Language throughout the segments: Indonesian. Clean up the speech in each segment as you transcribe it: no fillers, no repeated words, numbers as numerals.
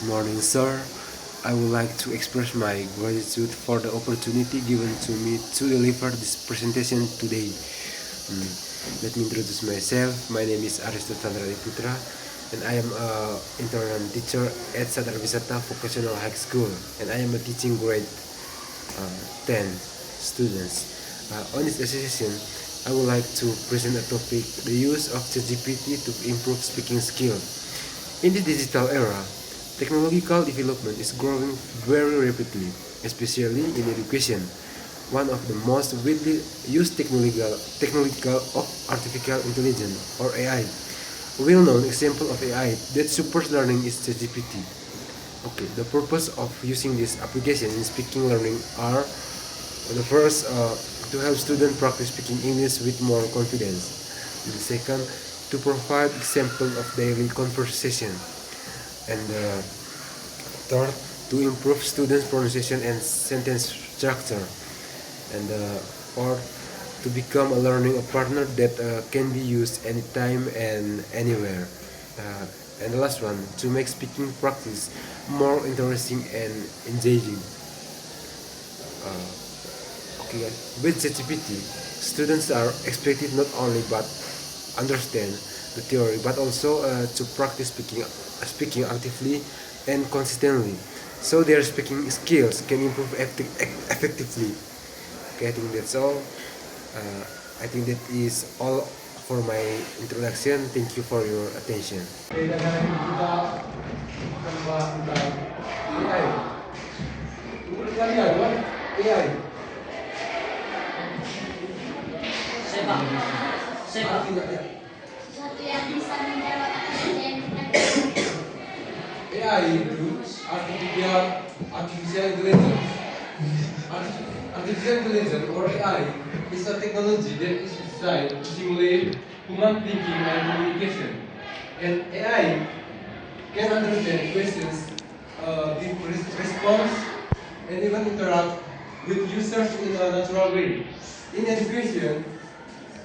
morning, sir. I would like to express my gratitude for the opportunity given to me to deliver this presentation today. Hmm, Let me introduce myself. My name is Aristo Tandradi Putra, and I am a intern teacher at Sadar Wisata Vocational High School, and I am a teaching grade 10 students. On this association, I would like to present a topic: the use of ChatGPT to improve speaking skill. In the digital era, technological development is growing very rapidly, especially in education. One of the most widely used technological of artificial intelligence or AI. A well-known example of AI that supports learning is ChatGPT. Okay, the purpose of using this application in speaking learning are the first to help students practice speaking English with more confidence. The second, to provide example of daily conversation. And third, to improve students' pronunciation and sentence structure. And fourth, to become a learning partner that can be used anytime and anywhere. And the last one, to make speaking practice more interesting and engaging. Okay, guys. With ChatGPT, students are expected not only but understand the theory but also to practice speaking actively and consistently, so their speaking skills can improve effectively. Okay, I think that's all. I think that is all for my introduction. Thank you for your attention. Beda dengan kita akan membahas tentang AI. Menurut kalian, what AI? Sepak. Artinya ya. Sesuatu yang bisa menjawab apa yang kita AI itu artificial intelligence. Artificial intelligence or AI is a technology that is designed to simulate human thinking and communication. And AI can understand questions, give response, and even interact with users in a natural way. In education,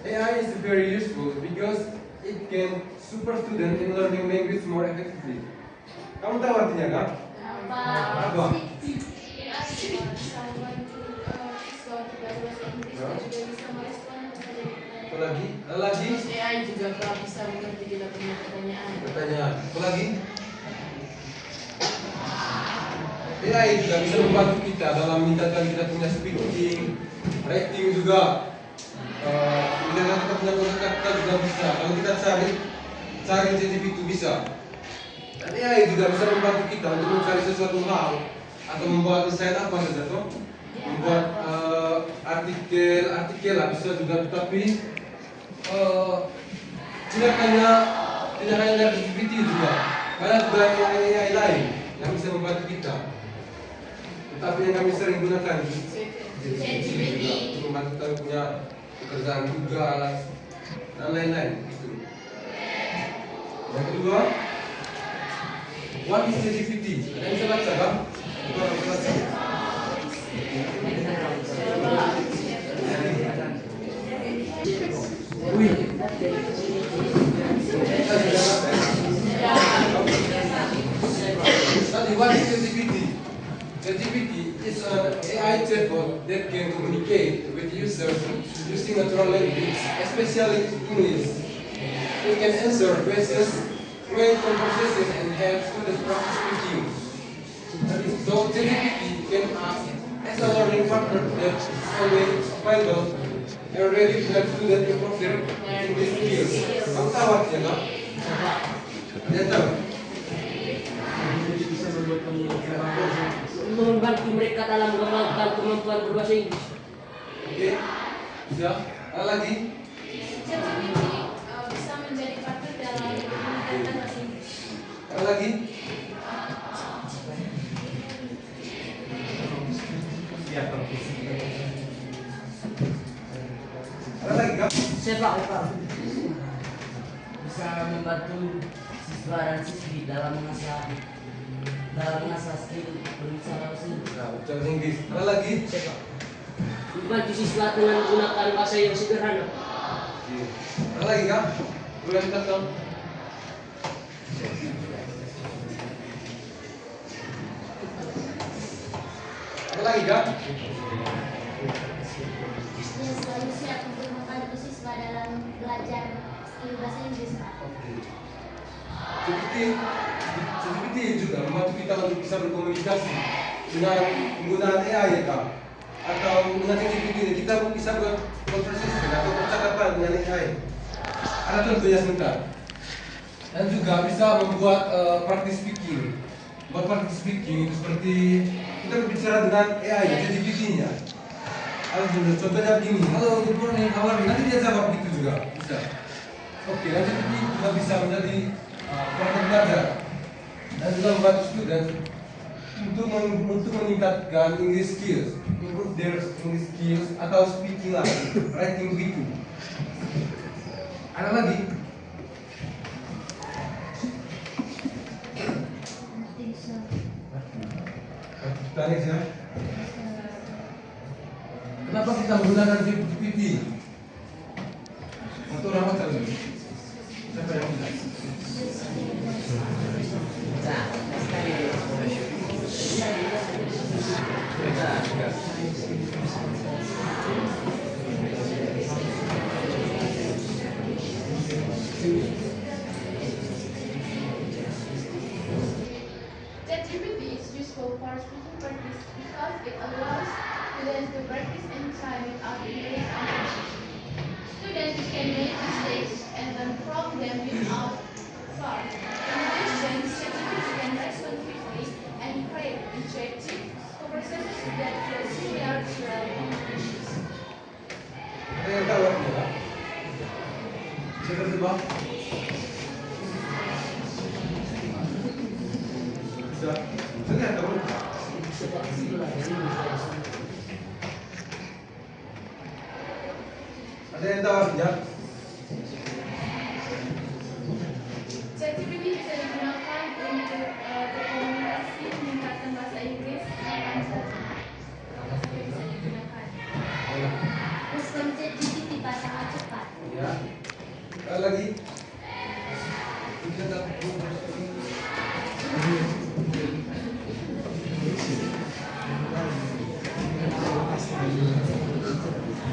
AI is very useful because it can support students in learning language more effectively. Kamu tahu artinya kan? Apa? Apa lagi? Ada lagi? AI juga bisa mengerti kita punya pertanyaan. Pertanyaan. Apa lagi? AI juga bisa membantu kita dalam meningkatkan kita punya speaking, writing juga. Kita punya kosakata juga bisa. Kalau kita cari ChatGPT itu bisa. Dan AI juga bisa membantu kita untuk mencari sesuatu hal atau membuat desain apa saja tuh, membuat artikel lah bisa juga, tapi tidak hanya dari GPT juga, banyak juga AI lain yang bisa membantu kita. Tetapi yang kami sering gunakan ChatGPT juga untuk membantu kami punya pekerjaan tugas dan lain-lain. Gitu. Yang kedua, what is ChatGPT? Ada yang bisa baca kan? Coba baca. Study what is ChatGPT? ChatGPT is an AI chatbot that can communicate with users using natural language, especially English. It can answer questions, create conversation, and help students practice speaking. So ChatGPT can act as a learning partner that is always available and ready to help students improve their English skills. Kamu tahu artinya kan? Dia tahu. Membantu mereka dalam mengembangkan kemampuan berbahasa Inggris. Oke, bisa. Ada lagi? ChatGPT bisa menjadi partner dalam meningkatkan bahasa Inggris. Ada lagi? Ada lagi kan? Sepak. Bisa membantu siswa dan siswi dalam mengasah skill berbicara bahasa Inggris. Nah, bicara Inggris. Ada lagi? Sepak. Membantu siswa dengan menggunakan bahasa yang sederhana. Ada lagi kan? Boleh minta dong. lagi kak? Dia selalu siap untuk membantu siswa dalam belajar skill bahasa Inggris, Pak. Seperti juga membantu kita untuk bisa berkomunikasi dengan penggunaan AI ya kak, atau dengan ChatGPT ini kita bisa buat conversation atau percakapan dengan AI. Ada contohnya sebentar. Dan juga bisa membuat practice speaking. Buat practice speaking itu seperti kita berbicara dengan AI, ChatGPT-nya. Contohnya begini, halo, good morning, how are you? Nanti dia jawab gitu juga, bisa. Oke, nanti ini juga bisa menjadi partner belajar dan juga membantu student untuk meningkatkan English skills, improve their English skills atau speaking lah, writing begitu. Ada lagi? Kita next ya. Kenapa kita menggunakan GPT? Untuk orang macam ini. Siapa yang bisa? ChatGPT is useful for speaking practice because it allows students to practice anytime without delays and pressure. Students can make mistakes and learn from them without fear. In addition, ChatGPT can respond quickly and create interactive conversations that feel similar to real conversations. Ada yang tahu artinya? Siapa coba? Bisa. Bisa tahu? Ada yang tahu artinya? ChatGPT bisa digunakan untuk berkomunikasi, meningkatkan bahasa Inggris, kapan saja. Kapan saja bisa digunakan. Respon ChatGPT sangat cepat. Ya. Ada lagi? Bisa tak?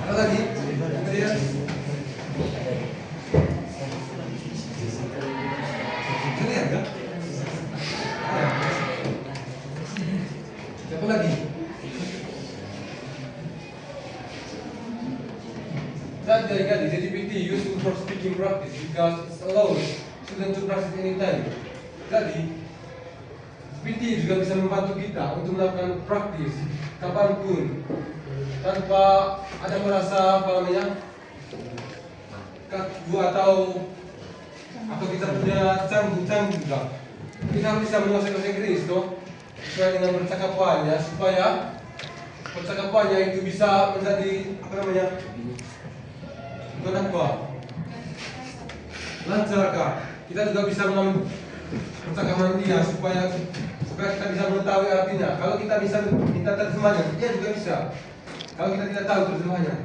Ada lagi? Kemudian ini ada? Ada. Siapa lagi? That the ChatGPT useful for speaking practice because it allows students to practice anytime. Jadi GPT juga bisa membantu kita untuk melakukan praktis kapanpun tanpa ada merasa apa namanya kaku atau kita punya canggung juga. Kita harus bisa menguasai bahasa Inggris toh sesuai dengan percakapannya supaya percakapannya itu bisa menjadi apa namanya lancar kah? Kita juga bisa mengambil percakapan dia supaya kita bisa mengetahui artinya. Kalau kita bisa minta terjemahnya, dia juga bisa. Kalau kita tidak tahu terjemahnya,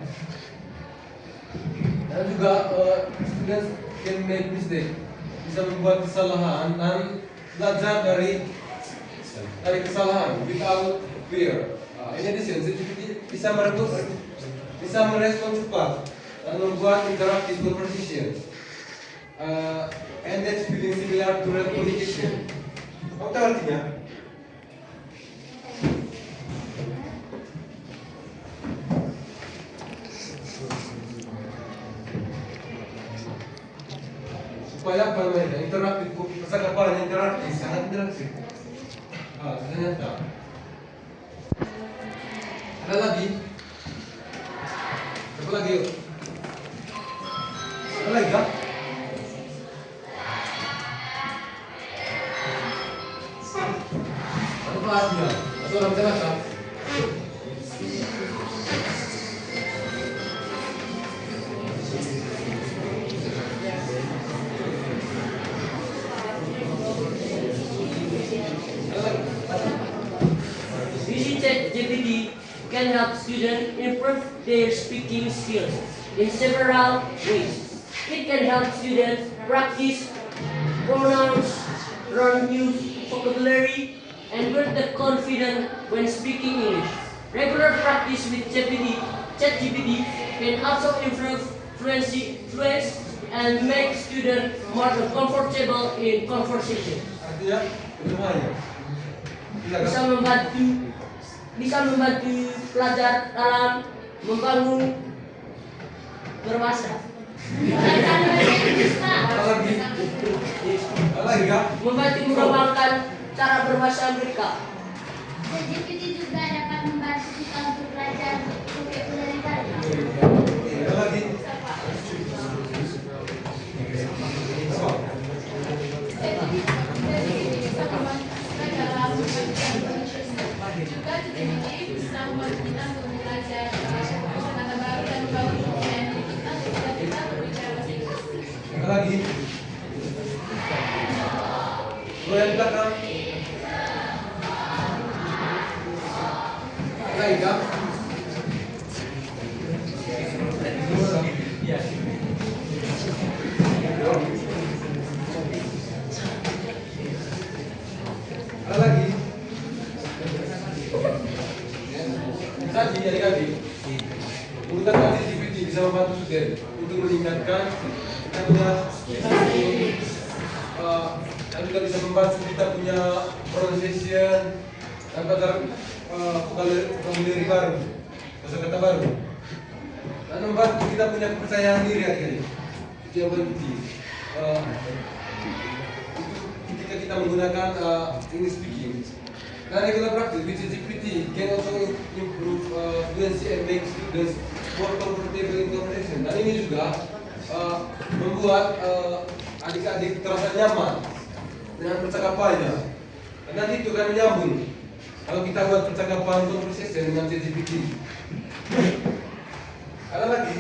dan juga students can make mistake, bisa membuat kesalahan dan belajar dari kesalahan without fear. In addition, ChatGPT bisa merespon cepat dan membuat interactive conversation. And that's feeling similar to real communication. Apa artinya? Supaya apa namanya? Interaktif, percakapan interaktif, sangat interaktif. Ternyata. Ada lagi? Apa lagi yuk? Ada lagi kah? Apa artinya? Atau orang terasa? Using ChatGPT can help students improve their speaking skills in several ways. It can help students practice pronouns, learn new vocabulary, and build the confidence when speaking English. Regular practice with ChatGPT can also improve fluency and make students more comfortable in conversation. Artinya, semuanya. Bisa membantu pelajar dalam membangun berwawasan. Apa lagi kak? Membantu mengembangkan cara berwasa mereka. ChatGPT juga dapat membantu kita untuk belajar vocabulary baru. Apa lagi? Juga ChatGPT bisa membantu kita untuk belajar kata-kata baru dan membangun komunikasi kita sehingga kita berbicara bahasa Inggris. Apa lagi? Lo yang belakang. Lagi kak? Apa lagi? Tadi adik-adik, menggunakan ChatGPT bisa membantu student untuk meningkatkan kita punya dan juga bisa membantu kita punya pronunciation dan vocabulary baru, kosakata baru, dan membantu kita punya kepercayaan diri adik-adik. Itu yang paling penting. Ketika kita menggunakan English speaking. Dan regular practice with ChatGPT can also improve fluency and make students more comfortable in conversation. Dan ini juga membuat adik-adik terasa nyaman dengan percakapannya. Dan nanti itu akan menyambung kalau kita buat percakapan conversation dengan ChatGPT. Ada lagi?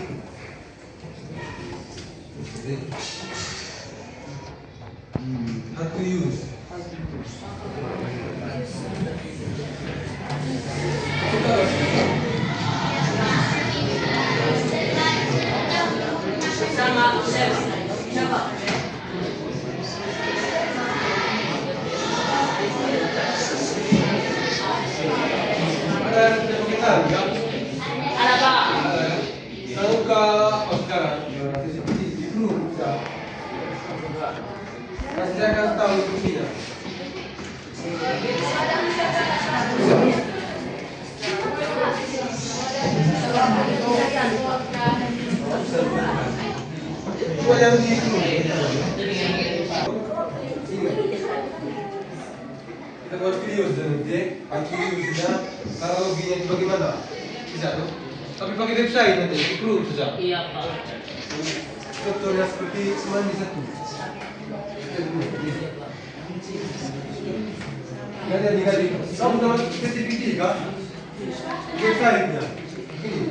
How to use? Sama siapa? Ada terminal kan? Ada Pak. Tahu ke sekarang? Di grup bisa. Nanti saya akan tahu instruksinya. Cuma yang di grup. Kita buat video nanti, videonya analoginya itu bagaimana? Bisa tuh. Tapi pakai website nanti, di grup saja. Iya Pak. Contohnya seperti semuanya bisa tuh. Jadi adik-adik, kamu dapat ChatGPT kah? Website-nya. Ini.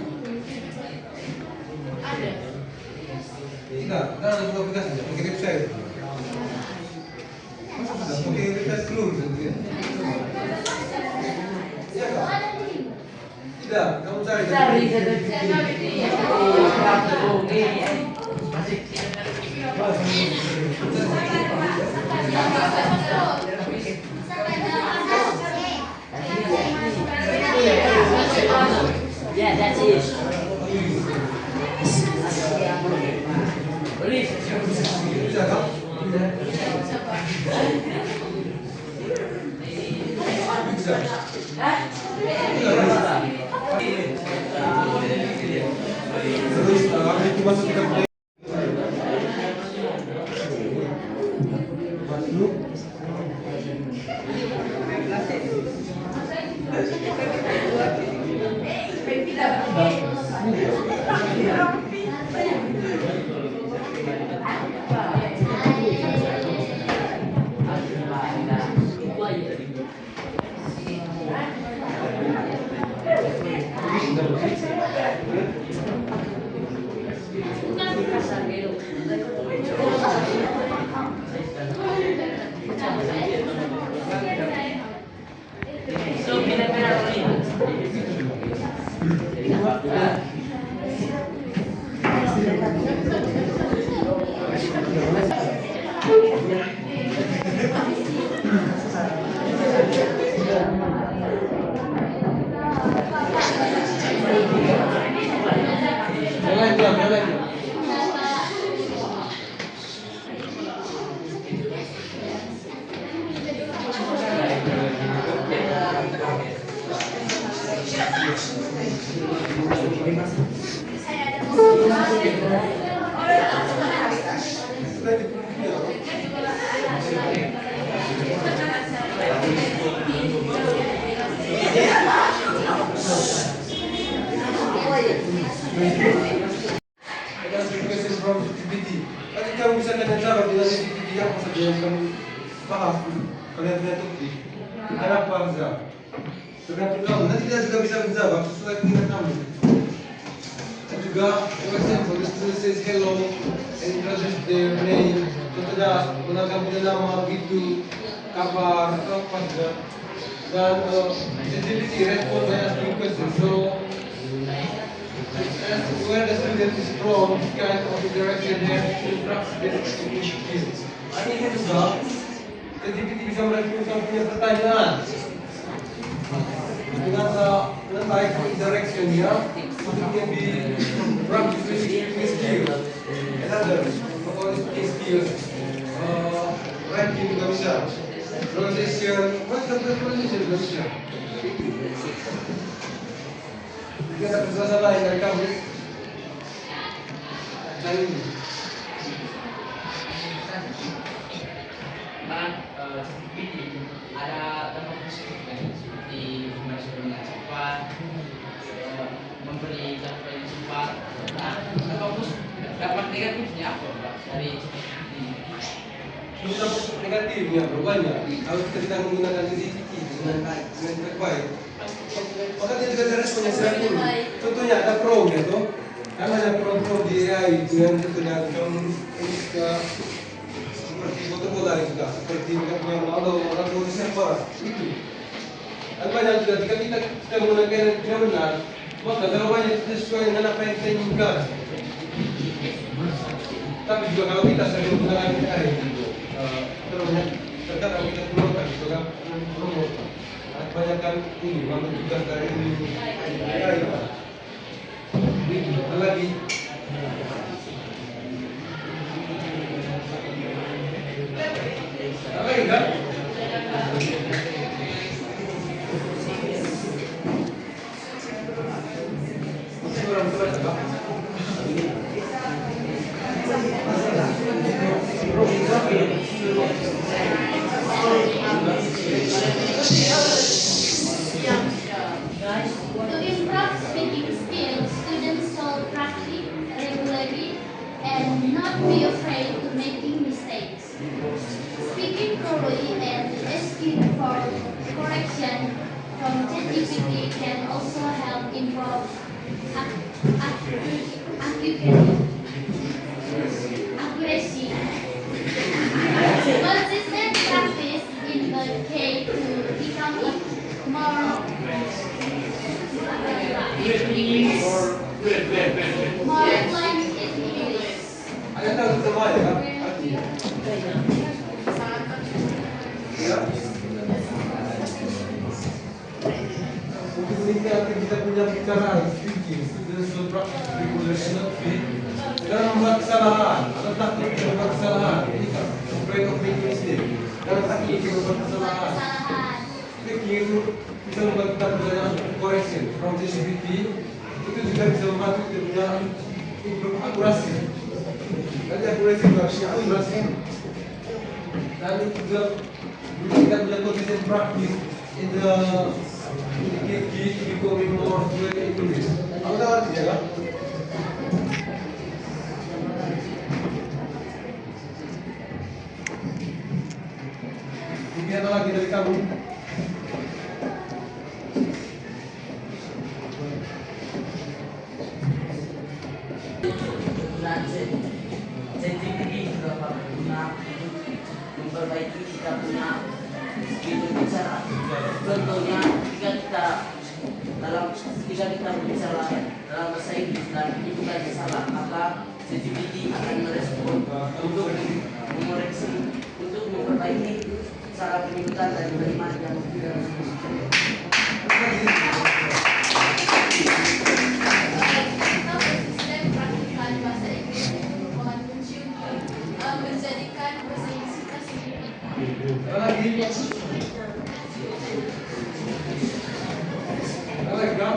Tidak, kan ada aplikasinya, pakai website. Masa sudah pakai website belum? Iya kah? Tidak, kamu cari. Yeah, that's it. Please. Bisa kah? Bisa. Terus aku masuk ke masuk. I got a question from GPT. Bakit kamu bisa kalian jawab dengan GPT apa saja yang kamu paham? Kalian punya topik. Kenapa harus jawab? Tergantung kamu. Nanti dia juga bisa menjawab sesuai dengan kamu. Dan juga, for example, the student says hello and introduce their name. Contohnya, gunakan punya nama, begitu, kabar, atau apa saja. Dan GPT respond by asking questions. So, where the student is from, kind of interaction there, student practice basic English skills. Artinya juga, GPT bisa merespon kamu punya pertanyaan dengan baik interaction-nya, untuk di practice basic English skills. Another, for speaking skills, writing juga bisa, pronunciation, pronunciation juga bisa. Jika ada persoalan lain dari kamu, cari ini. Ada dampak positif kan, seperti informasi dengan cepat, memberi jawaban yang cepat. Nah, dampak negatifnya apa Pak, dari ini? Dampak negatifnya banyak. Kalau kita tidak menggunakan GPT dengan baik, maka dia juga responnya sering ini. Contohnya ada Pro gitu, kan ada Pro di AI dengan contohnya kamu seperti foto-foto juga, seperti yang lalu siapa itu. Dan banyak juga jika kita menggunakan yang benar, maka jawabannya itu sesuai dengan apa yang kita inginkan. Tapi juga kalau kita sering menggunakan AI itu, terkadang kita keluarkan juga promote. Kebanyakan ini mengambil tugas dari AI. Lagi. Apa enggak? To improve speaking skills, students should practice regularly and not be afraid to making mistakes. Speaking thoroughly and asking for correction from ChatGPT can also help improve accuracy. Consistent practice in the key to become more fluent in English. Ada tahu semua ya kan? Artinya. Ya. Untuk meningkatkan kita punya bicara speaking, students should practice regularly and not be jangan membuat kesalahan atau takut membuat kesalahan. Ini kan afraid of making mistake. Jangan takut membuat kesalahan. Speaking itu bisa membuat kita belajar correction from ChatGPT. Itu juga bisa membantu kita punya improve akurasi. Nanti akurasi juga punya akurasi. Dan itu juga kita punya consistent practice in the key to becoming more fluent in English. Apa tahu artinya kan? Mungkin ada lagi dari kamu? ChatGPT juga berguna memperbaiki kita punya skill berbicara. Contohnya jika kita berbicara dalam bahasa Inggris dan itu kan salah, maka ChatGPT akan merespon untuk mengoreksi, untuk memperbaiki cara penyebutan dan kalimat yang tidak sesuai. Menjadikan bahasa Inggris kita sendiri. Lagi. Lagi kan?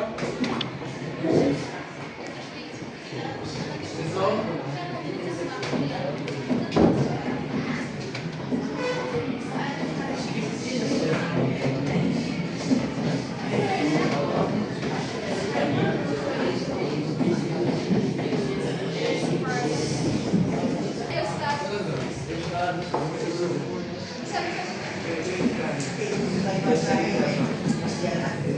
Masih anak.